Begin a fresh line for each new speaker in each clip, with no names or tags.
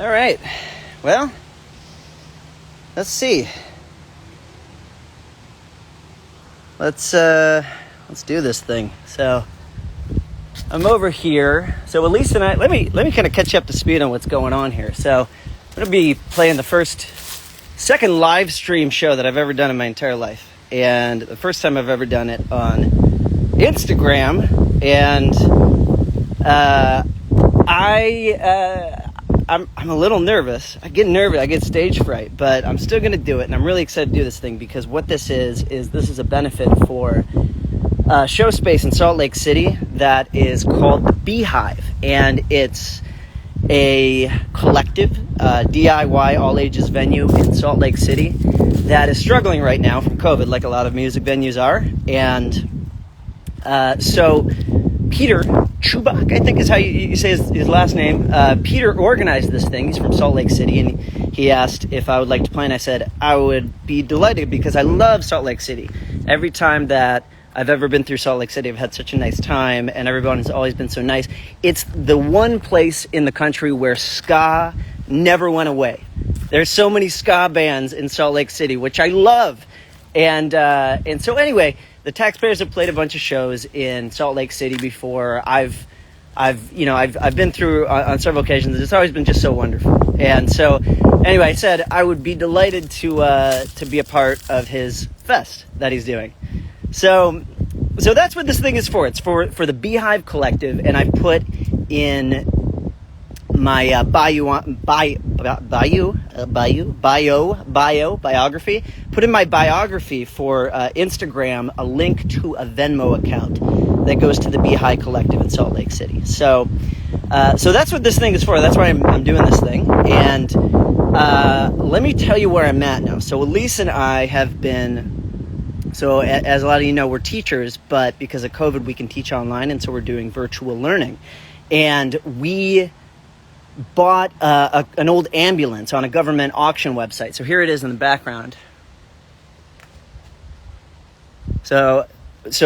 All right. Well, let's see. Let's do this thing. So I'm over here. So Elise and I, let me kind of catch you up to speed on what's going on here. So I'm going to be playing the second live stream show that I've ever done in my entire life. And the first time I've ever done it on Instagram. And I'm a little nervous. I get stage fright, but I'm still going to do it. And I'm really excited to do this thing because what this is this is a benefit for a show space in Salt Lake City that is called the Beehive. And it's a collective DIY all ages venue in Salt Lake City that is struggling right now from COVID, like a lot of music venues are. And so Peter Chubak, I think is how you say his last name. Peter organized this thing. He's from Salt Lake City, and he asked if I would like to play, and I said I would be delighted because I love Salt Lake City. Every time that I've ever been through Salt Lake City, I've had such a nice time, and everyone has always been so nice. It's the one place in the country where ska never went away. There's so many ska bands in Salt Lake City, which I love. And so anyway, the Taxpayers have played a bunch of shows in Salt Lake City before. I've been through on several occasions. It's always been just so wonderful. And so anyway, I said I would be delighted to be a part of his fest that he's doing. So that's what this thing is for. It's for the Beehive Collective, and I put in my biography. Put in my biography for Instagram a link to a Venmo account that goes to the Beehive Collective in Salt Lake City. So that's what this thing is for. That's why I'm doing this thing. And let me tell you where I'm at now. So Elise and I have been. So as a lot of you know, we're teachers, but because of COVID, we can teach online, and so we're doing virtual learning. And we bought an old ambulance on a government auction website. So here it is in the background. So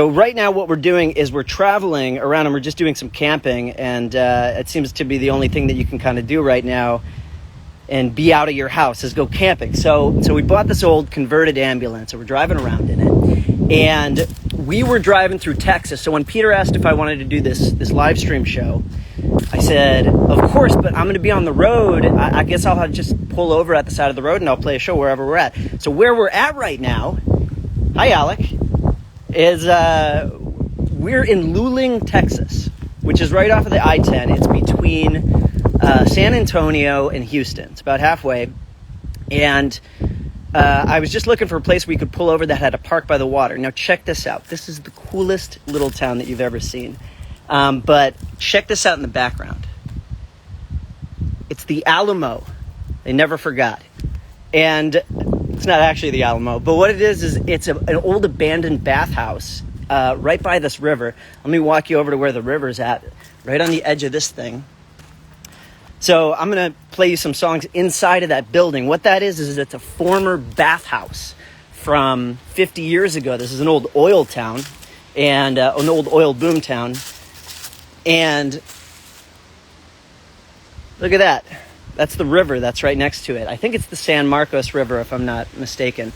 right now what we're doing is we're traveling around and we're just doing some camping, and it seems to be the only thing that you can kind of do right now and be out of your house is go camping. So we bought this old converted ambulance, and we're driving around in it. And we were driving through Texas. So when Peter asked if I wanted to do this live stream show, I said, of course, but I'm going to be on the road. I guess I'll just pull over at the side of the road and I'll play a show wherever we're at. So where we're at right now, hi Alec, is we're in Luling, Texas, which is right off of the I-10. It's between San Antonio and Houston. It's about halfway. And I was just looking for a place we could pull over that had a park by the water. Now check this out. This is the coolest little town that you've ever seen. But check this out in the background. It's the Alamo. They never forgot. And it's not actually the Alamo, but what it is it's an old abandoned bathhouse right by this river. Let me walk you over to where the river's at, right on the edge of this thing. So I'm going to play you some songs inside of that building. What that is it's a former bathhouse from 50 years ago. This is an old oil town and an old oil boom town. And look at that. That's the river that's right next to it. I think it's the San Marcos River, if I'm not mistaken.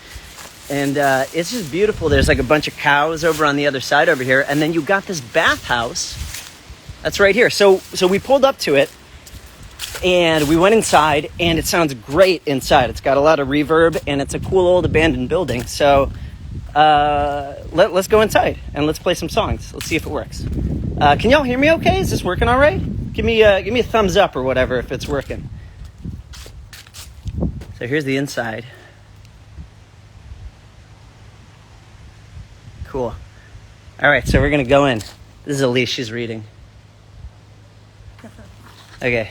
And it's just beautiful. There's like a bunch of cows over on the other side over here. And then you got this bathhouse that's right here. So we pulled up to it. And we went inside, and it sounds great inside. It's got a lot of reverb, and it's a cool old abandoned building. So let's go inside, and let's play some songs. Let's see if it works. Can y'all hear me okay? Is this working all right? Give me a thumbs up or whatever if it's working. So here's the inside. Cool. All right, so we're going to go in. This is Elise. She's reading. Okay.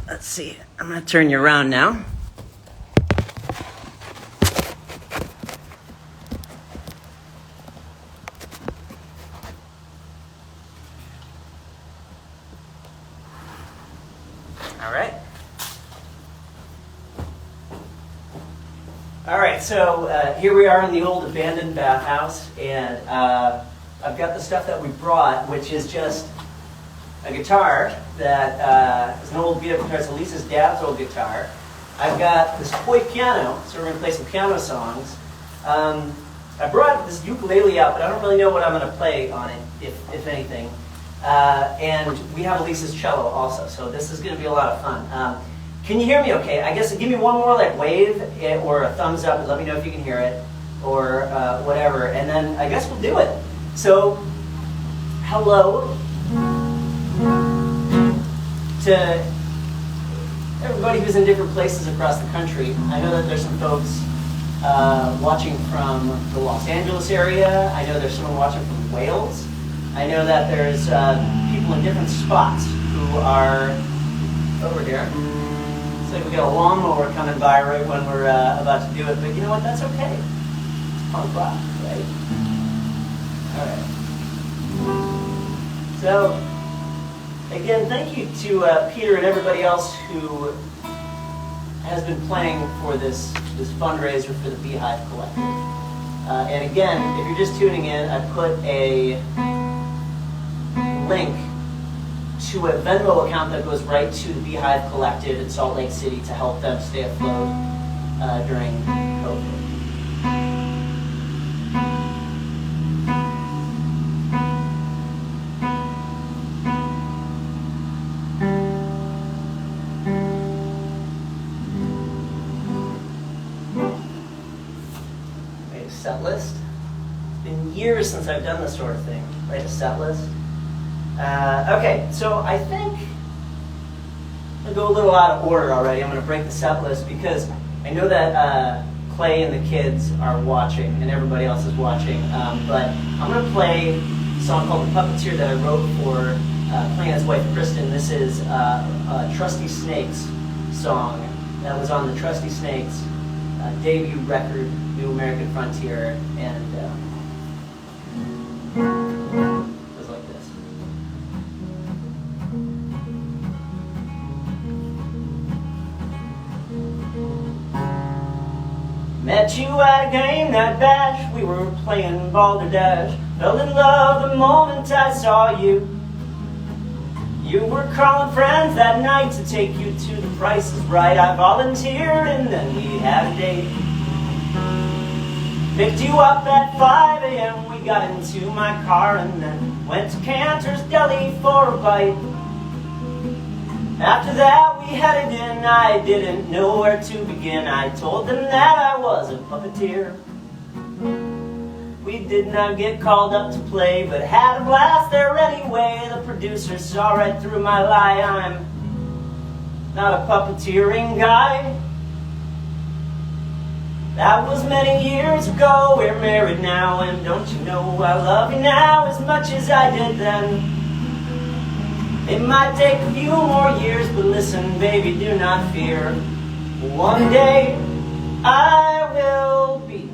Let's see. I'm going to turn you around now. All right. All right, so here we are in the old abandoned bathhouse, and I've got the stuff that we brought, which is just a guitar that is an old beat-up guitar. It's Elisa's dad's old guitar. I've got this toy piano, so we're going to play some piano songs. I brought this ukulele out, but I don't really know what I'm going to play on it, if anything. And we have Elisa's cello also, so this is going to be a lot of fun. Can you hear me okay? I guess give me one more like wave or a thumbs up and let me know if you can hear it, or whatever, and then I guess we'll do it. So, hello to everybody who's in different places across the country. I know that there's some folks watching from the Los Angeles area. I know there's someone watching from Wales. I know that there's people in different spots who are over here. It's like we got a lawnmower coming by right when we're about to do it, but you know what? That's okay. It's punk rock, right? All right. So, again, thank you to Peter and everybody else who has been playing for this fundraiser for the Beehive Collective. And again, if you're just tuning in, I put a link to a Venmo account that goes right to the Beehive Collective in Salt Lake City to help them stay afloat during COVID. Made a set list. It's been years since I've done this sort of thing. Write a set list. Okay, so I think I'll go a little out of order already. I'm going to break the set list because I know that Clay and the kids are watching and everybody else is watching. But I'm going to play a song called The Puppeteer that I wrote for playing his wife Kristen. This is a Trusty Snakes song that was on the Trusty Snakes debut record, New American Frontier, and met you at a game night bash, we were playing balderdash. Fell in love the moment I saw you. You were calling friends that night to take you to The Price is Right. I volunteered and then we had a date. Picked you up at 5 a.m. We got into my car and then went to Cantor's Deli for a bite. After that we headed in, I didn't know where to begin. I told them that I was a puppeteer. We did not get called up to play, but had a blast there anyway. The producer saw right through my lie. I'm not a puppeteering guy. That was many years ago, we're married now, and don't you know I love you now as much as I did then. It might take a few more years, but listen, baby, do not fear. One day, I will be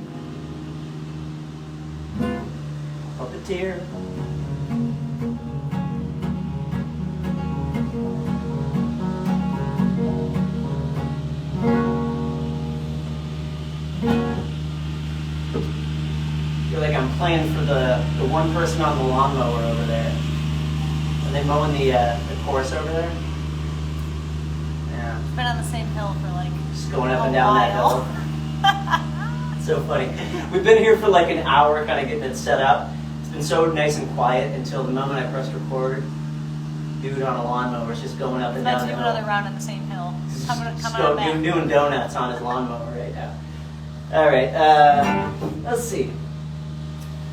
a puppeteer. I feel like I'm playing for the one person on the lawnmower over there. Are they mowing the course over there? Yeah.
Been on the same hill for like
just going up and down that hill. So funny. We've been here for like an hour kind of getting it set up. It's been so nice and quiet until the moment I pressed record. Dude on a lawnmower is just going up and down the hill.
Let's do another round on the same hill.
Doing donuts on his lawnmower right now. All right, let's see.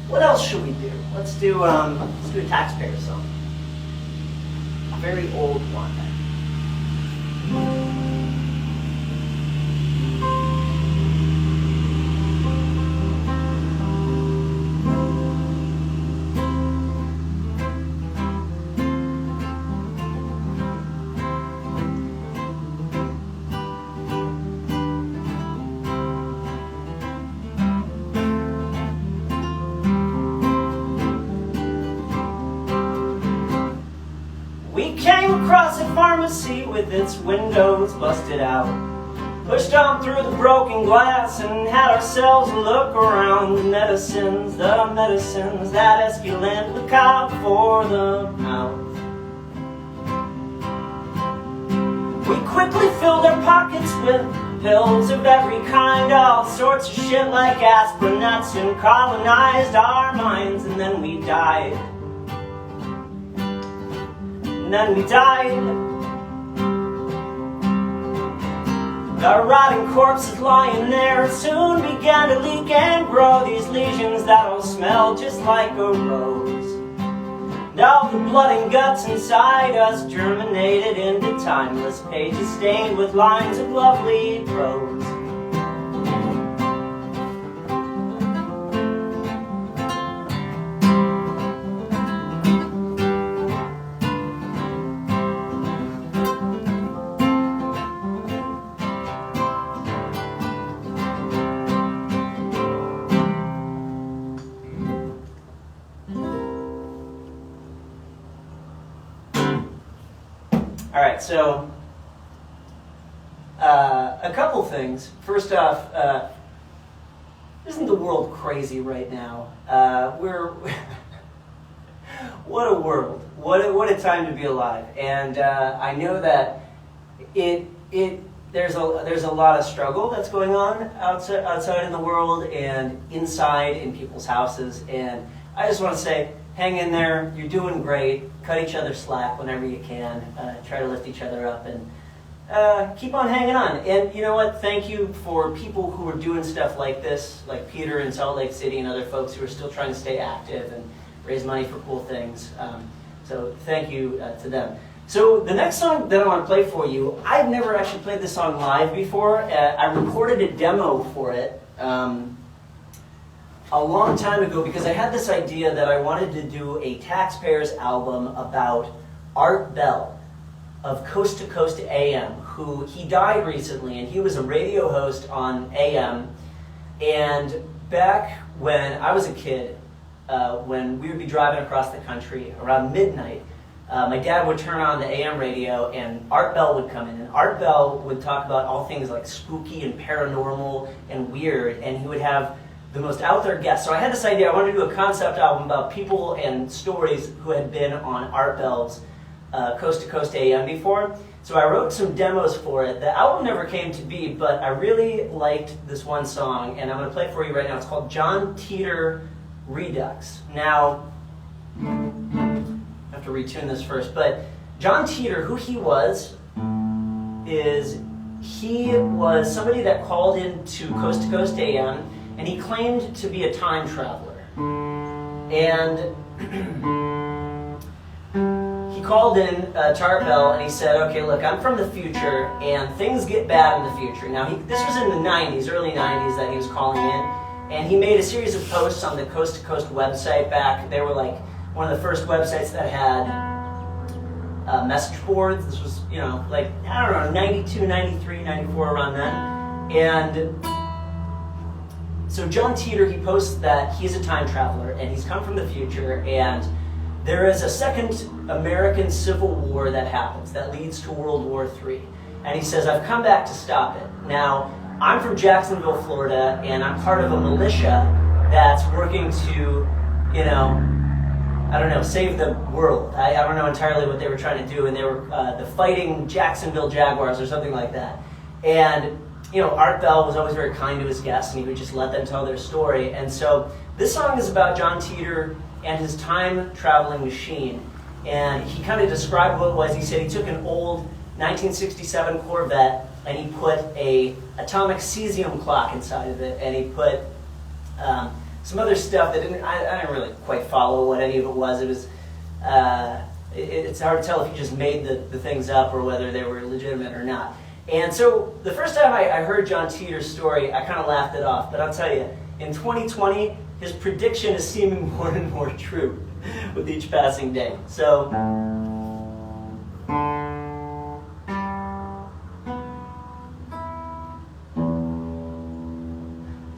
What else should we do? Let's do a Taxpayer song. A very old one. Pharmacy with its windows busted out. Pushed on through the broken glass and had ourselves a look around. The medicines that Escalante look out for the mouth. We quickly filled our pockets with pills of every kind, all sorts of shit like aspirin that soon colonized our minds. And then we died. And then we died. Our rotting corpses lying there soon began to leak and grow these lesions that'll smell just like a rose. And all the blood and guts inside us germinated into timeless pages stained with lines of lovely prose. All right, so a couple things. First off, isn't the world crazy right now? What a world! What a time to be alive! And I know that there's a lot of struggle that's going on outside in the world and inside in people's houses. And I just want to say, hang in there. You're doing great. Cut each other slack whenever you can. Try to lift each other up and keep on hanging on. And you know what? Thank you for people who are doing stuff like this, like Peter in Salt Lake City and other folks who are still trying to stay active and raise money for cool things. So thank you to them. So the next song that I want to play for you, I've never actually played this song live before. I recorded a demo for it a long time ago because I had this idea that I wanted to do a Taxpayers album about Art Bell of Coast to Coast AM, who he died recently, and he was a radio host on AM. And back when I was a kid, when we would be driving across the country around midnight, my dad would turn on the AM radio and Art Bell would come in. And Art Bell would talk about all things like spooky and paranormal and weird, and he would have the most out there guests. So I had this idea, I wanted to do a concept album about people and stories who had been on Art Bell's Coast to Coast AM before. So I wrote some demos for it. The album never came to be, but I really liked this one song, and I'm going to play it for you right now. It's called John Teeter Redux. Now, I have to retune this first, but John Teeter, who he was somebody that called into Coast to Coast AM, and he claimed to be a time traveler. And he called in to Art Bell and he said, okay, look, I'm from the future and things get bad in the future. Now, this was in the 90s, early 90s that he was calling in. And he made a series of posts on the Coast to Coast website back. They were like one of the first websites that had message boards. This was, like, I don't know, 92, 93, 94, around then. And so John Teeter, he posts that he's a time traveler and he's come from the future, and there is a second American Civil War that happens that leads to World War III. And he says, I've come back to stop it. Now, I'm from Jacksonville, Florida, and I'm part of a militia that's working to, save the world. I don't know entirely what they were trying to do, and they were the Fighting Jacksonville Jaguars or something like that. And Art Bell was always very kind to his guests, and he would just let them tell their story. And so this song is about John Teeter and his time-traveling machine. And he kind of described what it was. He said he took an old 1967 Corvette, and he put a atomic cesium clock inside of it, and he put some other stuff that I didn't really quite follow what any of it was. It was it's hard to tell if he just made the things up or whether they were legitimate or not. And so the first time I heard John Teeter's story, I kind of laughed it off. But I'll tell you, in 2020, his prediction is seeming more and more true with each passing day. So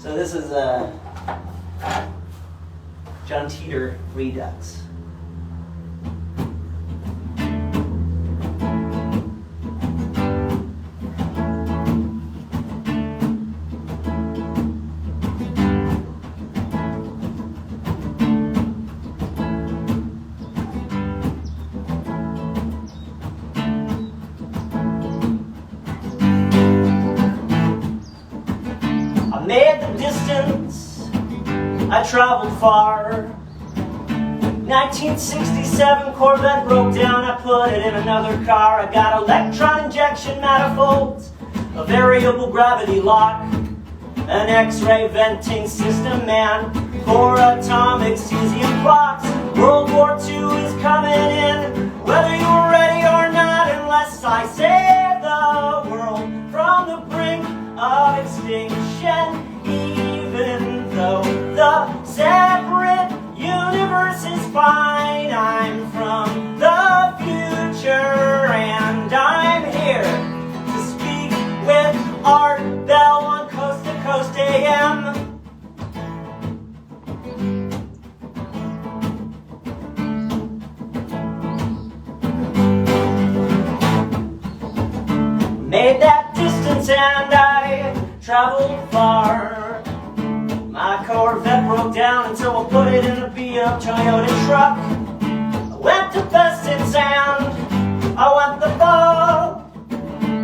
this is John Teeter Redux. I traveled far. 1967 Corvette broke down, I put it in another car. I got electron injection manifolds, a variable gravity lock, an X-ray venting system, man, 4 atomic cesium clocks. World War II is coming in, whether you're ready or not, unless I save the world from the brink of extinction. Even though the separate universe is fine, I'm from the future and I'm here to speak with Art Bell on Coast to Coast AM. Made that distance and I traveled far. My Corvette broke down and so I put it in a beat-up Toyota truck. I went to Best in Sound, I went the ball.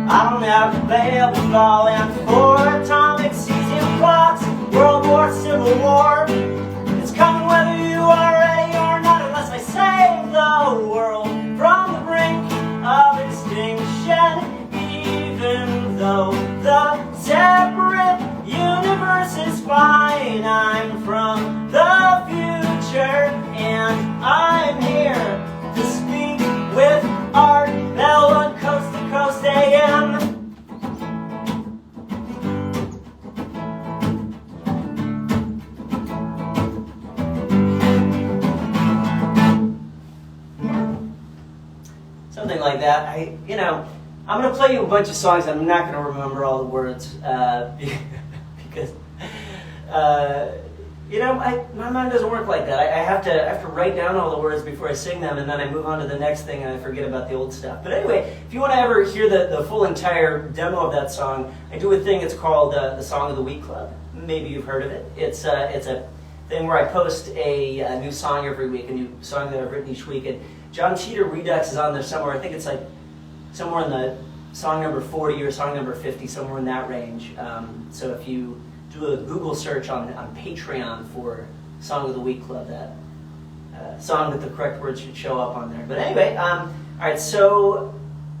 I don't have to bail the ball, and 4 atomic cesium clocks. World War, Civil War, it's coming whether you are ready or not, unless I save the world from the brink of extinction. Even though the separate universe is fine, I'm from the future and I'm here to speak with Art Bell on Coast to Coast AM. Something like that. I'm going to play you a bunch of songs. I'm not going to remember all the words because, my mind doesn't work like that. I have to write down all the words before I sing them, and then I move on to the next thing and I forget about the old stuff. But anyway, if you want to ever hear the full entire demo of that song, I do a thing. It's called the Song of the Week Club. Maybe you've heard of it. It's a thing where I post a new song every week, a new song that I've written each week. And John Cheater Redux is on there somewhere. I think it's like somewhere in the song number 40 or song number 50, somewhere in that range. So if you do a Google search on Patreon for Song of the Week Club, that song with the correct words should show up on there. But anyway, all right, so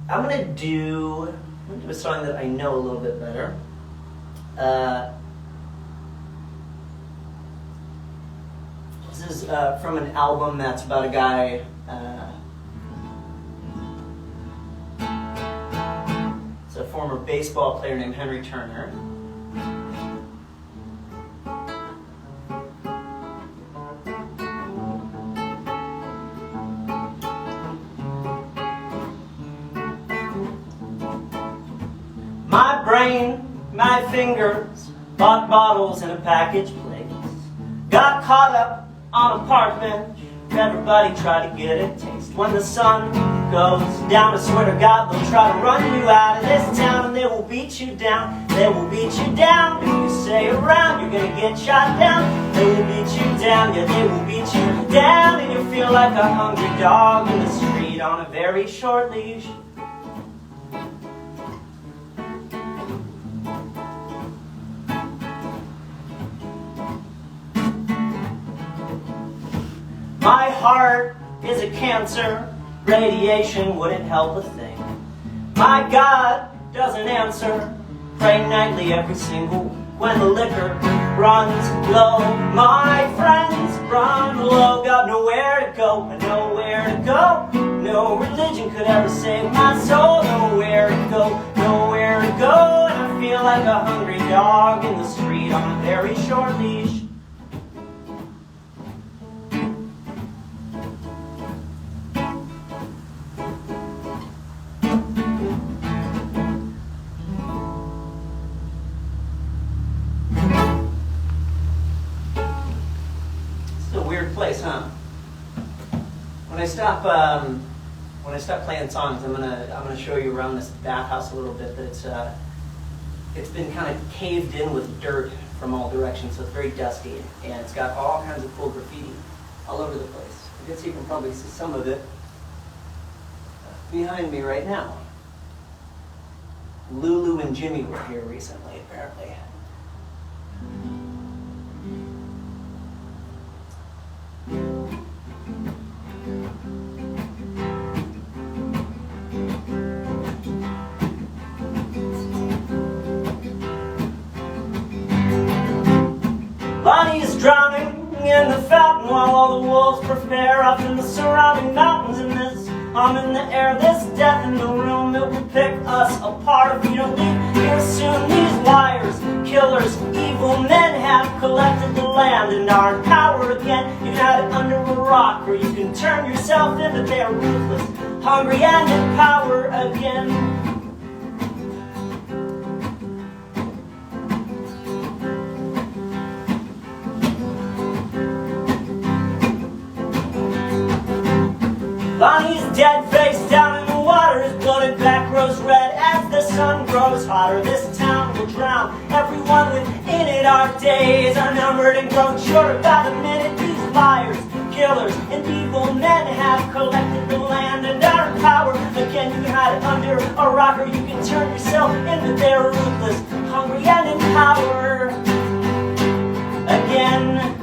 I'm going to do a song that I know a little bit better. This is from an album that's about a guy. It's a former baseball player named Henry Turner. My brain, my fingers, bought bottles in a package place. Got caught up on a park bench. Everybody tried to get a taste. When the sun goes down, I swear to God, they'll try to run you out of this town, and they will beat you down. They will beat you down. If you stay around, you're gonna get shot down. They will beat you down, yeah, they will beat you down, and you'll feel like a hungry dog in the street on a very short leash. My heart is a cancer, radiation wouldn't help a thing. My God doesn't answer, pray nightly every single week. When the liquor runs low, my friends run low. Got nowhere to go, nowhere to go. No religion could ever save my soul. Nowhere to go, nowhere to go. And I feel like a hungry dog in the street on a very short leash. Place, huh? When I stop playing songs, I'm gonna show you around this bathhouse a little bit. That it's been kind of caved in with dirt from all directions, so it's very dusty, and it's got all kinds of cool graffiti all over the place. I guess you can probably see some of it behind me right now. Lulu and Jimmy were here recently, apparently. Bonnie is drowning in the fountain while all the wolves prepare up in the surrounding mountains. In this hum in the air, this death in the room, it will pick us apart if we don't leave here soon. These liars, killers, evil men have collected the land and are in power again. You can hide it under a rock, or you can turn yourself in, but they are ruthless, hungry, and in power again. Bonnie's dead face down in the water, his bloated back grows red as the sun grows hotter. This town will drown everyone within it. Our days are numbered and grown shorter by the minute. These liars, killers, and evil men have collected the land and are in power again. You can hide it under a rock, or you can turn yourself into their ruthless, hungry, and in power again.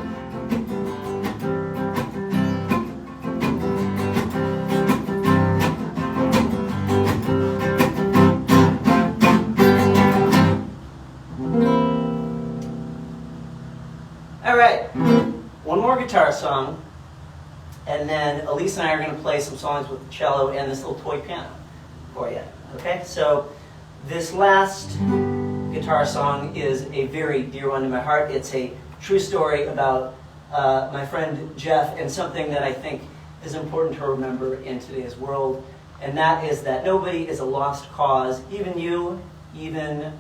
Alright, one more guitar song, and then Elise and I are going to play some songs with the cello and this little toy piano for you. Okay, so this last guitar song is a very dear one to my heart. It's a true story about my friend Jeff, and something that I think is important to remember in today's world, and that is that nobody is a lost cause, even you, even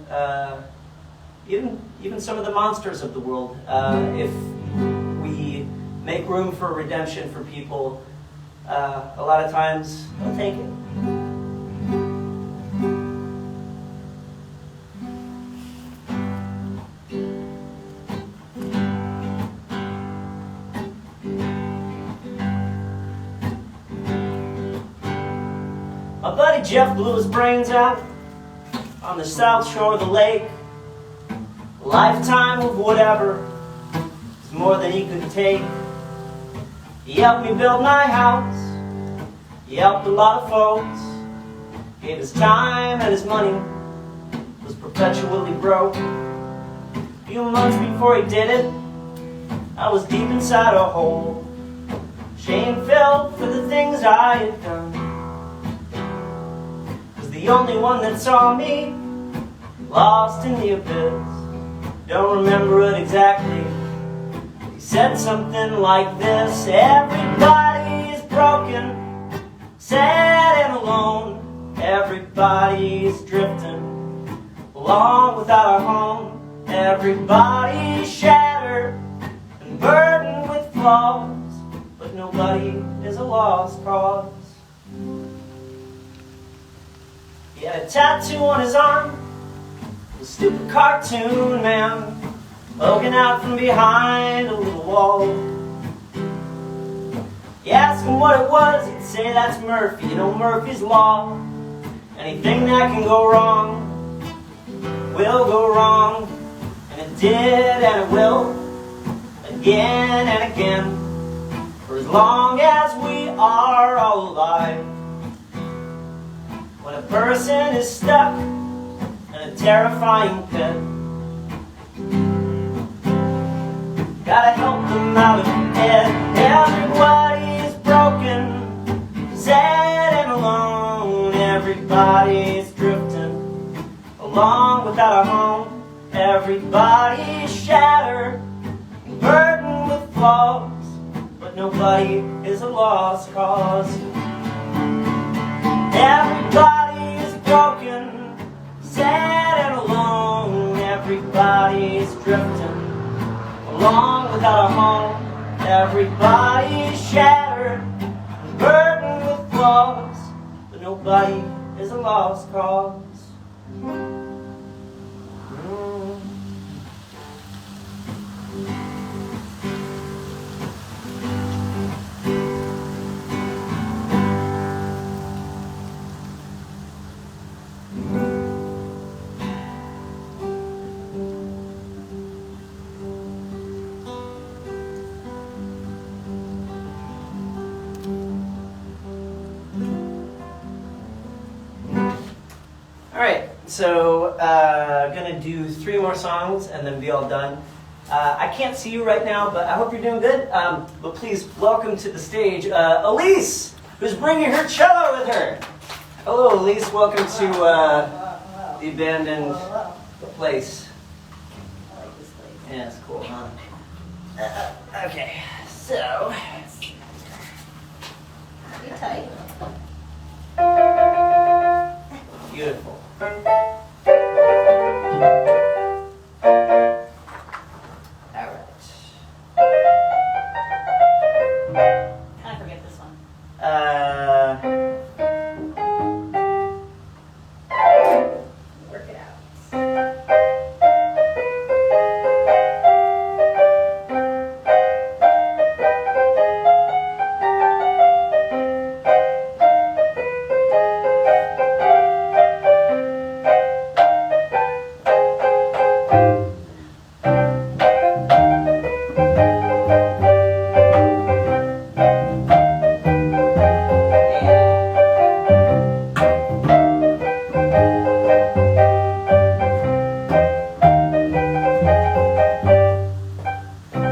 some of the monsters of the world. If we make room for redemption for people, a lot of times they'll take it. My buddy Jeff blew his brains out on the south shore of the lake. A lifetime of whatever is more than he could take. He helped me build my house. He helped a lot of folks. Gave his time and his money. Was perpetually broke. A few months before he did it, I was deep inside a hole, shame-filled for the things I had done. Was the only one that saw me lost in the abyss. Don't remember it exactly. He said something like this: everybody is broken, sad and alone. Everybody's drifting along without a home. Everybody's shattered and burdened with flaws, but nobody is a lost cause. He had a tattoo on his arm, a stupid cartoon man poking out from behind a little wall. You ask him what it was, he'd say that's Murphy. You know, Murphy's Law. Anything that can go wrong will go wrong, and it did and it will again and again, for as long as we are all alive. When a person is stuck in a terrifying pit, gotta help them out of it. Everybody's broken, sad and alone. Everybody's drifting along without a home. Everybody's shattered, burdened with flaws, but nobody is a lost cause. Everybody's broken, sad and alone. Everybody's drifting along without a home. Everybody's shattered and burdened with flaws, but nobody is a lost cause. Alright, so gonna do 3 more songs and then be all done. I can't see you right now, but I hope you're doing good. But please welcome to the stage Elise, who's bringing her cello with her. Hello, Elise. Welcome to the abandoned place.
I like this place.
Yeah, it's cool, huh? Okay, so...
You tight.
Beautiful.
I forget this one. Work it out.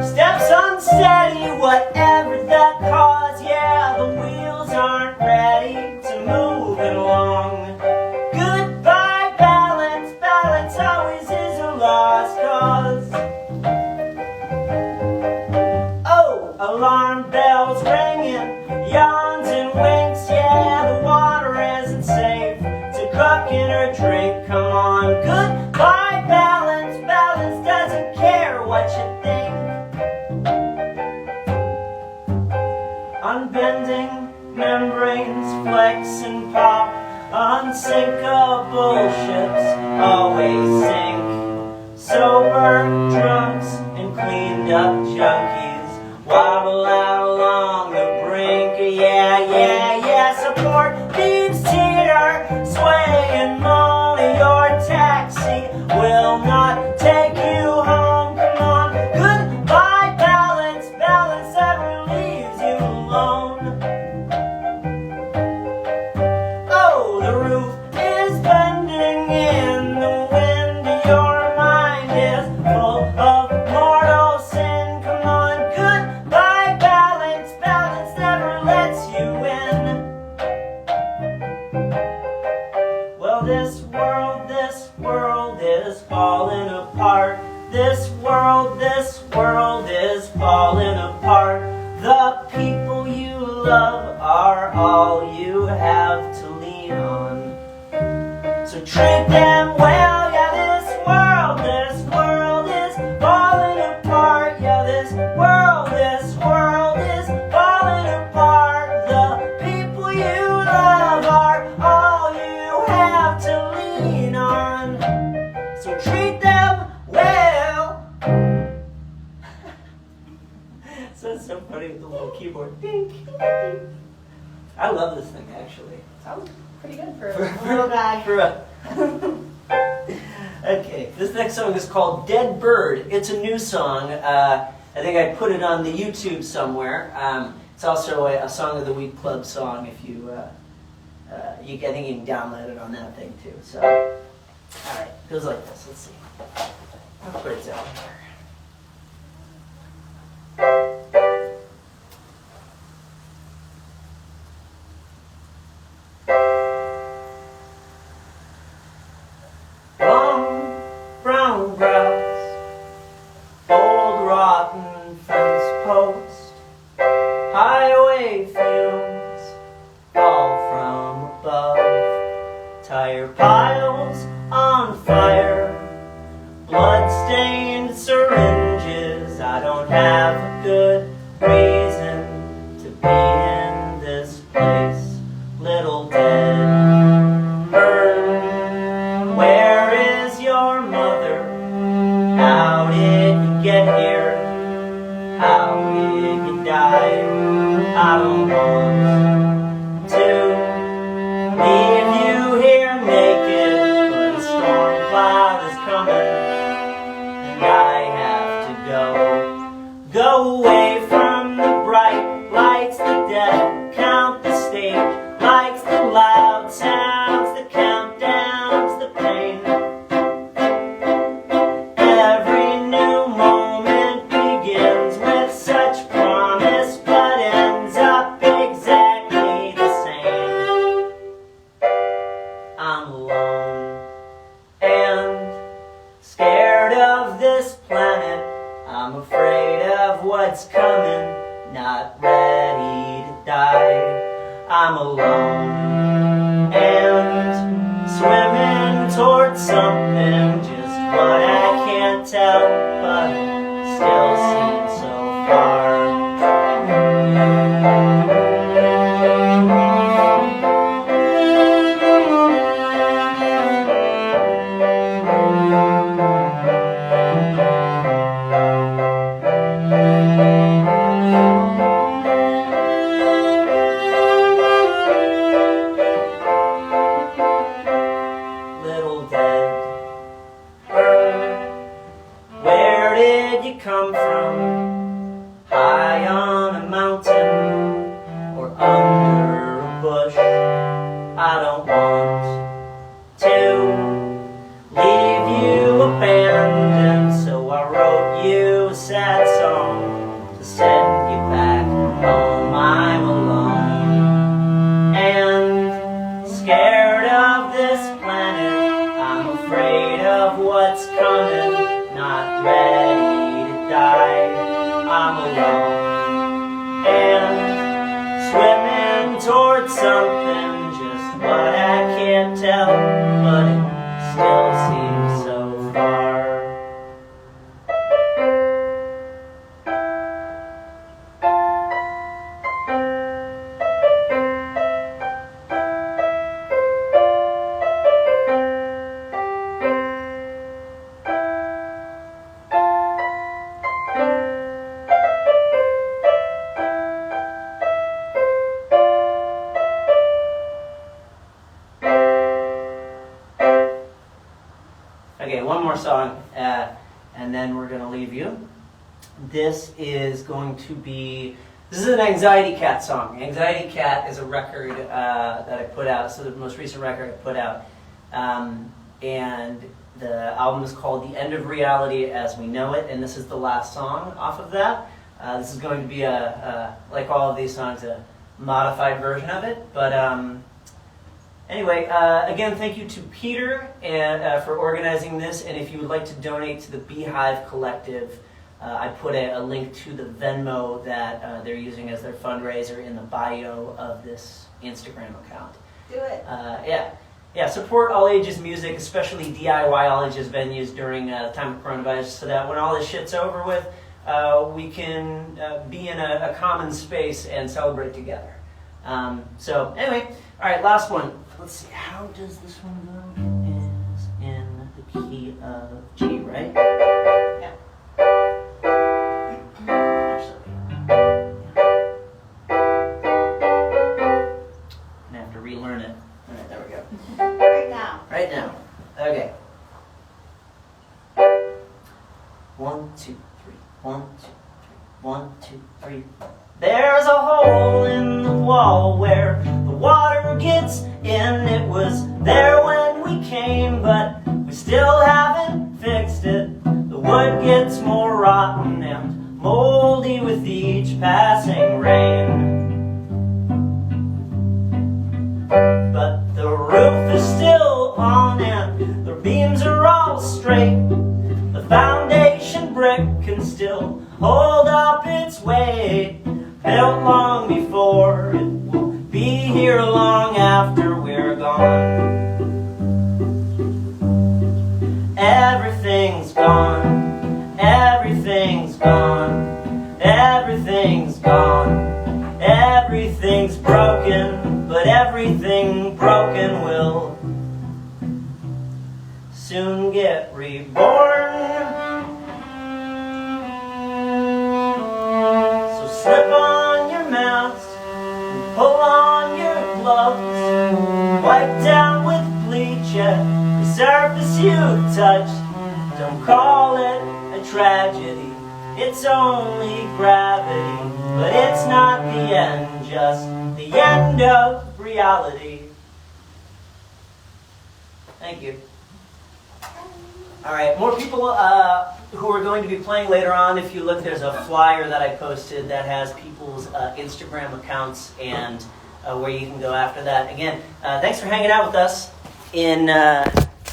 Steps unsteady, whatever that cause. Yeah, the wheels aren't ready to move it along. Goodbye, balance. Balance always is a lost cause. Oh, alarm bells ringing, yawns and winks. Yeah, the water isn't safe to cook in or drink. Come on, goodbye, balance. Balance doesn't care what you think. Unbending membranes flex and pop. Unsinkable ships always sink. Sober drunks and cleaned up junkies waddle out along the brink. Yeah, yeah, yeah. Support beams teeter, sway and molly. Your taxi will not take you home. Come on, goodbye, balance. Balance never leaves you alone. Oh, the roof is bending in the wind. Your mind is full of mortal sin. Come on, goodbye, balance. Balance never lets you in. Well, this world is falling apart. This world is falling apart. The people you love are all you have to lean on. So treat them well. Yeah, this world is falling apart. Yeah, this world is falling apart. The people you love are all you have to lean on. So treat them well. So it's so funny with the little keyboard. Ding, ding, ding. I love this thing, actually.
Sounds pretty good for a little guy.
Okay, this next song is called Dead Bird. It's a new song. I think I put it on the YouTube somewhere. It's also a Song of the Week Club song. If you, I think you can download it on that thing too. So, all right, it goes like this. Let's see. I'll put it down here. Long brown grass, old rotten fence post, highway fumes fall from above, tire piles on fire, blood-stained syringes. I don't have a good reason to be in this place. Little dead bird, where is your mother? How did you get here? How did you die? I don't want to leave you here naked, but a storm cloud is coming, and I have to go. Go away from the bright lights, the dead, count the stage lights, the loud sounds, the countdowns, the pain. Every new moment of what's coming, not ready to die. I'm alone and swimming towards something, just what I can't tell, but still seems so far. Little dead bird, where did you come from? High on a mountain or under a bush? I don't want to leave you abandoned, so I wrote you a sad song to send you back home. I'm alone and scared of this planet. I'm afraid of what's coming, not ready to die. I'm alone and swimming towards something, just what I can't tell, but it still seems so far. Okay, one more song, and then we're going to leave you. This is an Anxiety Cat song. Anxiety Cat is a record that I put out. So the most recent record I put out. And the album is called The End of Reality as We Know It, and this is the last song off of that. This is going to be, like all of these songs, a modified version of it. But anyway, again, thank you to Peter for organizing this. And if you would like to donate to the Beehive Collective, I put a link to the Venmo that they're using as their fundraiser in the bio of this Instagram account.
Do it.
Yeah, support all ages music, especially DIY all ages venues during the time of coronavirus, so that when all this shit's over with, we can be in a common space and celebrate together. So anyway, all right, last one. Let's see, how does this one go? It is in the key of G, right?
Yeah.
I have to relearn it. All right, there we go.
Right now.
Right now. Okay. 1, 2, 3. 1, 2, 3. 1, 2, 3. There's a hole in the wall where the water gets in. It was there when we came, but we still haven't fixed it. The wood gets more rotten and moldy with each passing rain. But the roof is still on and the beams are all straight. The foundation brick can still hold up its weight. Built long before, it will be here long after we're gone. Everything's gone, everything's gone, everything's gone. Everything's broken, but everything broken will soon get reborn. So slip on your mask and pull on your gloves. Wipe down with bleach every surface you touched. Don't call it a tragedy, it's only gravity. But it's not the end, just the end of reality. Thank you. All right, more people who are going to be playing later on. If you look, there's a flyer that I posted that has people's Instagram accounts and where you can go after that. Again, thanks for hanging out with us in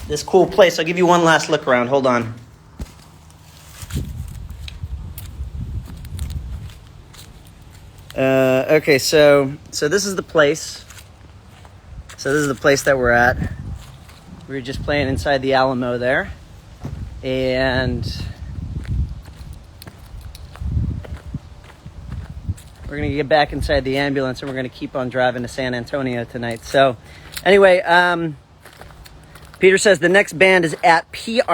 this cool place. I'll give you one last look around. Hold on. Okay, so this is the place. So this is the place that we're at. We were just playing inside the Alamo there, and we're gonna get back inside the ambulance, and we're gonna keep on driving to San Antonio tonight. So, anyway, Peter says the next band is at PRTLGBD,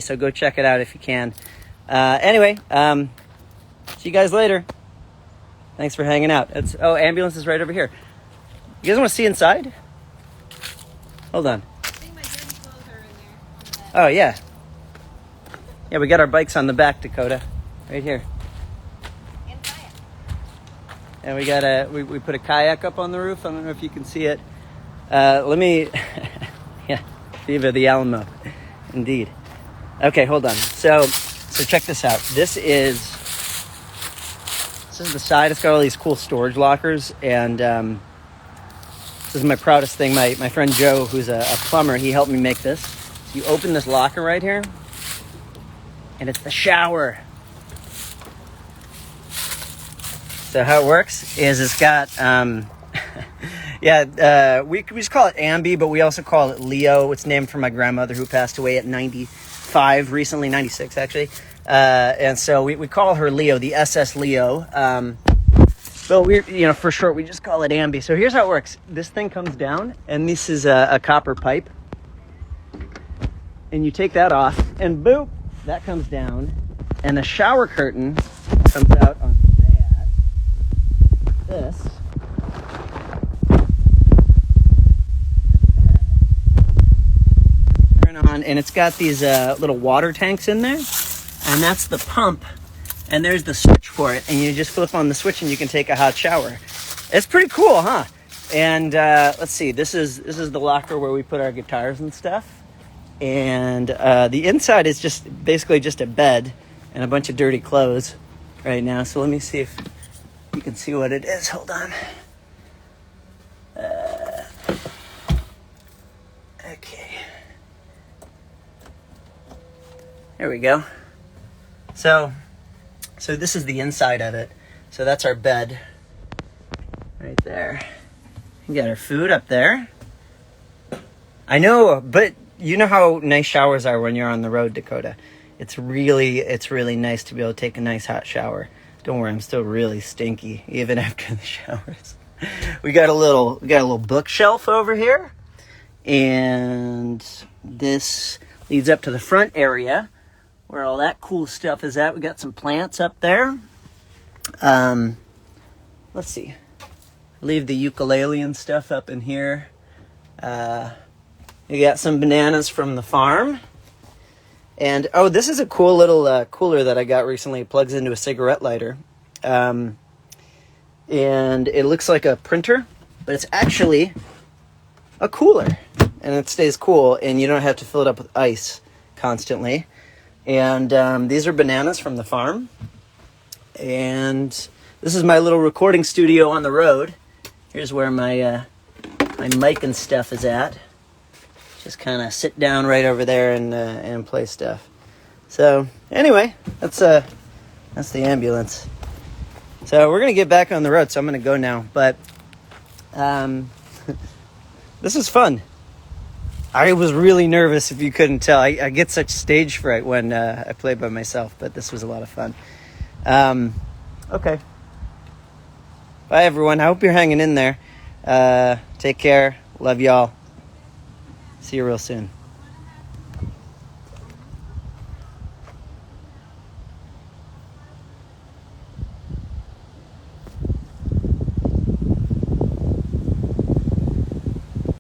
so go check it out if you can. Anyway, see you guys later. Thanks for hanging out. Ambulance is right over here. You guys want to see inside? Hold on.
I think my dirty clothes are in there.
Oh, yeah. Yeah, we got our bikes on the back, Dakota. Right here.
And kayak.
And we got we put a kayak up on the roof. I don't know if you can see it. Let me... yeah, Viva the Alamo. Indeed. Okay, hold on. So check this out. This is the side. It's got all these cool storage lockers, and this is my proudest thing. My friend Joe, who's a plumber, he helped me make this. So you open this locker right here, and it's the shower. So how it works is it's got, we just call it Ambi, but we also call it Leo. It's named for my grandmother who passed away at 95 recently, 96 actually. And so we call her Leo, the SS Leo. But for short, we just call it Ambi. So here's how it works. This thing comes down, and this is a copper pipe. And you take that off, and boop, that comes down. And the shower curtain comes out on this. Turn on, and it's got these little water tanks in there. And that's the pump. And there's the switch for it, and you just flip on the switch and you can take a hot shower. It's pretty cool, huh? And let's see, this is the locker where we put our guitars and stuff. And the inside is basically just a bed and a bunch of dirty clothes right now. So let me see if you can see what it is. Hold on. Okay. There we go. So this is the inside of it. So that's our bed right there. We got our food up there. I know, but you know how nice showers are when you're on the road, Dakota. It's really nice to be able to take a nice hot shower. Don't worry, I'm still really stinky even after the showers. We got a little bookshelf over here, and this leads up to the front area where all that cool stuff is at. We got some plants up there. Let's see. Leave the ukulele and stuff up in here. You got some bananas from the farm. And, this is a cool little cooler that I got recently. It plugs into a cigarette lighter. And it looks like a printer, but it's actually a cooler. And it stays cool, and you don't have to fill it up with ice constantly. And these are bananas from the farm. And this is my little recording studio on the road. Here's where my mic and stuff is at. Just kind of sit down right over there and play stuff. So anyway, that's the ambulance. So we're gonna get back on the road. So I'm gonna go now. But this is fun. I was really nervous, if you couldn't tell. I get such stage fright when I play by myself, but this was a lot of fun. Okay. Bye, everyone. I hope you're hanging in there. Take care. Love y'all. See you real soon.